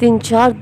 3-4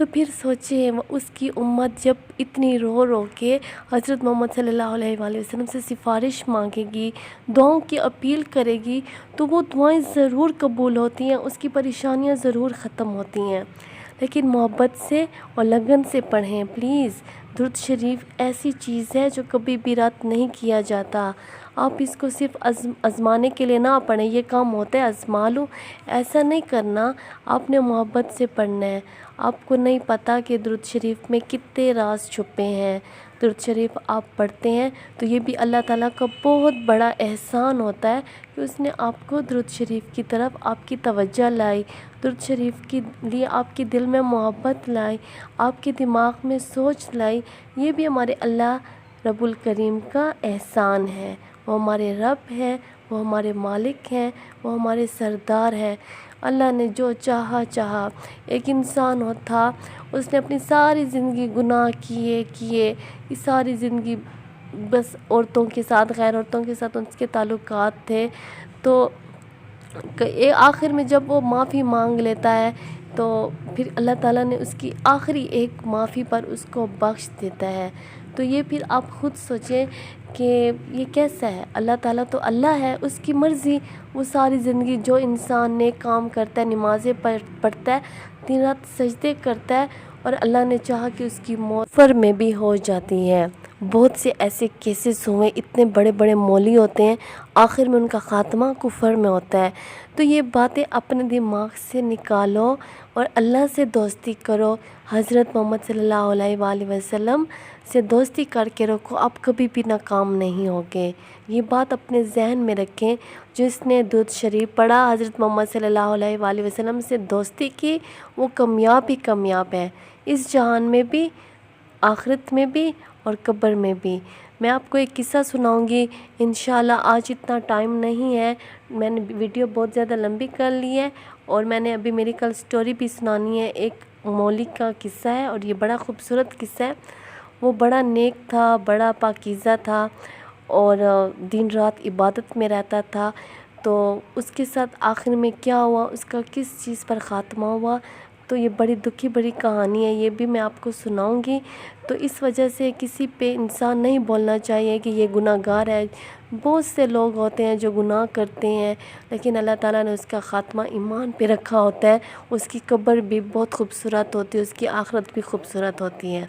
تو پھر سوچیں اس کی امت جب اتنی رو رو کے حضرت محمد صلی اللہ علیہ وآلہ وسلم سے سفارش مانگے گی، دعاؤں کی اپیل کرے گی، تو وہ دعائیں ضرور قبول ہوتی ہیں، اس کی پریشانیاں ضرور ختم ہوتی ہیں۔ لیکن محبت سے اور لگن سے پڑھیں پلیز۔ درود شریف ایسی چیز ہے جو کبھی بھی رد نہیں کیا جاتا۔ آپ اس کو صرف آزمانے کے لیے نہ پڑھیں، یہ کام ہوتا ہے آزما لو، ایسا نہیں کرنا۔ آپ نے محبت سے پڑھنا ہے۔ آپ کو نہیں پتہ کہ درود شریف میں کتنے راز چھپے ہیں۔ درود شریف آپ پڑھتے ہیں تو یہ بھی اللہ تعالیٰ کا بہت بڑا احسان ہوتا ہے کہ اس نے آپ کو درود شریف کی طرف آپ کی توجہ لائی، درود شریف کے لیے آپ کے دل میں محبت لائی، آپ کے دماغ میں سوچ لائی۔ یہ بھی ہمارے اللہ رب الکریم کا احسان ہے۔ وہ ہمارے رب ہیں، وہ ہمارے مالک ہیں، وہ ہمارے سردار ہیں۔ اللہ نے جو چاہا۔ ایک انسان تھا، اس نے اپنی ساری زندگی گناہ کیے، ساری زندگی بس عورتوں کے ساتھ، غیر عورتوں کے ساتھ اس کے تعلقات تھے۔ تو آخر میں جب وہ معافی مانگ لیتا ہے تو پھر اللہ تعالیٰ نے اس کی آخری ایک معافی پر اس کو بخش دیتا ہے۔ تو یہ پھر آپ خود سوچیں کہ یہ کیسا ہے؟ اللہ تعالیٰ تو اللہ ہے، اس کی مرضی۔ وہ ساری زندگی جو انسان نیک کام کرتا ہے، نمازیں پڑھتا ہے، دن رات سجدے کرتا ہے، اور اللہ نے چاہا کہ اس کی موت کفر میں بھی ہو جاتی ہے۔ بہت سے ایسے کیسز ہوئے، اتنے بڑے بڑے مولوی ہوتے ہیں، آخر میں ان کا خاتمہ کفر میں ہوتا ہے۔ تو یہ باتیں اپنے دماغ سے نکالو اور اللہ سے دوستی کرو، حضرت محمد صلی اللہ علیہ وآلہ وسلم سے دوستی کر کے رکھو، آپ کبھی بھی ناکام نہیں ہوگے۔ یہ بات اپنے ذہن میں رکھیں، جس نے درود شریف پڑھا، حضرت محمد صلی اللہ علیہ وآلہ وسلم سے دوستی کی، وہ کامیاب ہی کامیاب ہے، اس جہان میں بھی، آخرت میں بھی اور قبر میں بھی۔ میں آپ کو ایک قصہ سناؤں گی انشاءاللہ۔ آج اتنا ٹائم نہیں ہے، میں نے ویڈیو بہت زیادہ لمبی کر لی ہے، اور میں نے ابھی میری کل سٹوری بھی سنانی ہے۔ ایک مولوی کا قصہ ہے اور یہ بڑا خوبصورت قصہ ہے۔ وہ بڑا نیک تھا، بڑا پاکیزہ تھا، اور دن رات عبادت میں رہتا تھا۔ تو اس کے ساتھ آخر میں کیا ہوا، اس کا کس چیز پر خاتمہ ہوا، تو یہ بڑی دکھی بڑی کہانی ہے، یہ بھی میں آپ کو سناؤں گی۔ تو اس وجہ سے کسی پہ انسان نہیں بولنا چاہیے کہ یہ گناہ گار ہے۔ بہت سے لوگ ہوتے ہیں جو گناہ کرتے ہیں، لیکن اللہ تعالیٰ نے اس کا خاتمہ ایمان پہ رکھا ہوتا ہے، اس کی قبر بھی بہت خوبصورت ہوتی ہے، اس کی آخرت بھی خوبصورت ہوتی ہے۔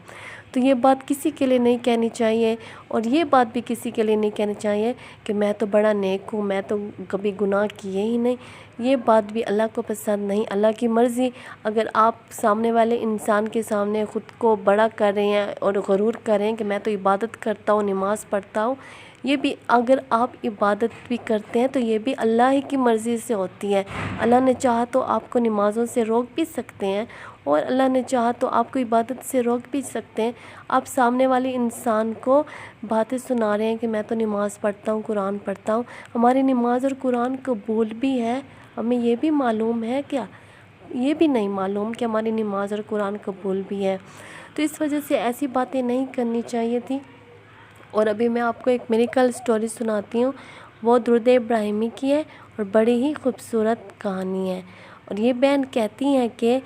تو یہ بات کسی کے لیے نہیں کہنی چاہیے، اور یہ بات بھی کسی کے لیے نہیں کہنی چاہیے کہ میں تو بڑا نیک ہوں، میں تو کبھی گناہ کیے ہی نہیں۔ یہ بات بھی اللہ کو پسند نہیں۔ اللہ کی مرضی، اگر آپ سامنے والے انسان کے سامنے خود کو بڑا کر رہے ہیں اور غرور کر رہے ہیں کہ میں تو عبادت کرتا ہوں، نماز پڑھتا ہوں، یہ بھی اگر آپ عبادت بھی کرتے ہیں تو یہ بھی اللہ ہی کی مرضی سے ہوتی ہے۔ اللہ نے چاہا تو آپ کو نمازوں سے روک بھی سکتے ہیں، اور اللہ نے چاہا تو آپ کو عبادت سے روک بھی سکتے ہیں۔ آپ سامنے والے انسان کو باتیں سنا رہے ہیں کہ میں تو نماز پڑھتا ہوں، قرآن پڑھتا ہوں، ہماری نماز اور قرآن قبول بھی ہے، ہمیں یہ بھی معلوم ہے کیا؟ یہ بھی نہیں معلوم کہ ہماری نماز اور قرآن قبول بھی ہے۔ تو اس وجہ سے ایسی باتیں نہیں کرنی چاہیے تھی۔ اور ابھی میں آپ کو ایک میریکل سٹوری سناتی ہوں، وہ درود ابراہیمی کی ہے اور بڑی ہی خوبصورت کہانی ہے۔ اور یہ بہن کہتی ہیں کہ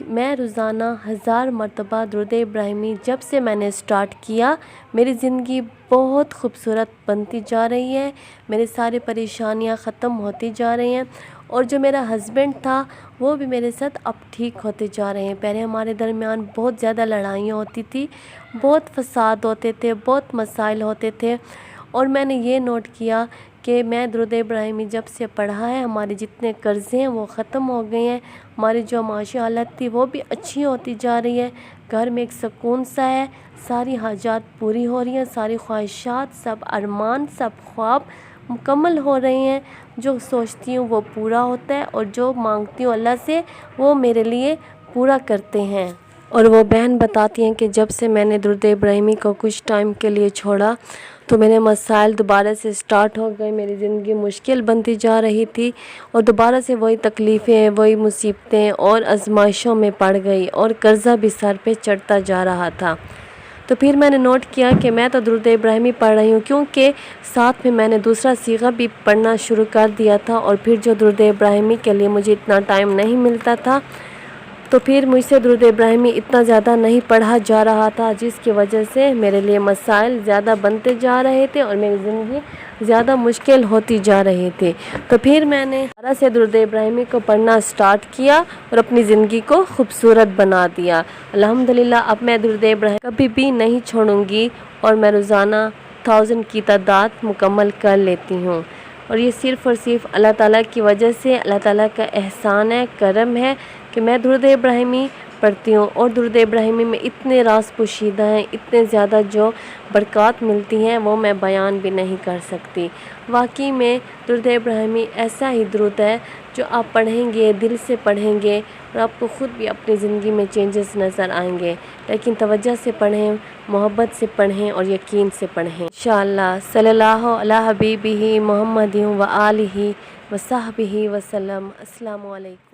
میں روزانہ 1000 مرتبہ درود ابراہیمی جب سے میں نے سٹارٹ کیا، میری زندگی بہت خوبصورت بنتی جا رہی ہے، میرے سارے پریشانیاں ختم ہوتی جا رہی ہیں، اور جو میرا ہسبینڈ تھا وہ بھی میرے ساتھ اب ٹھیک ہوتے جا رہے ہیں۔ پہلے ہمارے درمیان بہت زیادہ لڑائیاں ہوتی تھی، بہت فساد ہوتے تھے، بہت مسائل ہوتے تھے، اور میں نے یہ نوٹ کیا کہ میں درود ابراہیمی جب سے پڑھا ہے، ہمارے جتنے قرضے ہیں وہ ختم ہو گئے ہیں، ہماری جو معاشی حالت تھی وہ بھی اچھی ہوتی جا رہی ہے، گھر میں ایک سکون سا ہے، ساری حاجات پوری ہو رہی ہیں، ساری خواہشات، سب ارمان، سب خواب مکمل ہو رہے ہیں، جو سوچتی ہوں وہ پورا ہوتا ہے، اور جو مانگتی ہوں اللہ سے وہ میرے لیے پورا کرتے ہیں۔ اور وہ بہن بتاتی ہیں کہ جب سے میں نے درود ابراہیمی کو کچھ ٹائم کے لیے چھوڑا تو میرے مسائل دوبارہ سے سٹارٹ ہو گئے، میری زندگی مشکل بنتی جا رہی تھی، اور دوبارہ سے وہی تکلیفیں، وہی مصیبتیں اور آزمائشوں میں پڑ گئی، اور قرضہ بھی سر پہ چڑھتا جا رہا تھا۔ تو پھر میں نے نوٹ کیا کہ میں تو درود ابراہیمی پڑھ رہی ہوں، کیونکہ ساتھ میں نے دوسرا صیغہ بھی پڑھنا شروع کر دیا تھا، اور پھر جو درود ابراہیمی کے لیے مجھے اتنا ٹائم نہیں ملتا تھا، تو پھر مجھ سے درود ابراہیمی اتنا زیادہ نہیں پڑھا جا رہا تھا، جس کی وجہ سے میرے لیے مسائل زیادہ بنتے جا رہے تھے اور میری زندگی زیادہ مشکل ہوتی جا رہی تھی۔ تو پھر میں نے دوبارہ سے درود ابراہیمی کو پڑھنا سٹارٹ کیا اور اپنی زندگی کو خوبصورت بنا دیا۔ الحمدللہ اب میں درود ابراہیمی کبھی بھی نہیں چھوڑوں گی اور میں روزانہ 1000 کی تعداد مکمل کر لیتی ہوں، اور یہ صرف اور صرف اللہ تعالیٰ کی وجہ سے، اللہ تعالیٰ کا احسان ہے، کرم ہے کہ میں درود ابراہیمی پڑھتی ہوں، اور درود ابراہیمی میں اتنے راز پوشیدہ ہیں، اتنے زیادہ جو برکات ملتی ہیں وہ میں بیان بھی نہیں کر سکتی۔ واقعی میں درود ابراہیمی ایسا ہی درود ہے جو آپ پڑھیں گے، دل سے پڑھیں گے اور آپ کو خود بھی اپنی زندگی میں چینجز نظر آئیں گے، لیکن توجہ سے پڑھیں، محبت سے پڑھیں اور یقین سے پڑھیں انشاءاللہ۔ صلی اللہ علی حبیبہ محمد و آلہ و صحبہ وسلم۔ السلام علیکم۔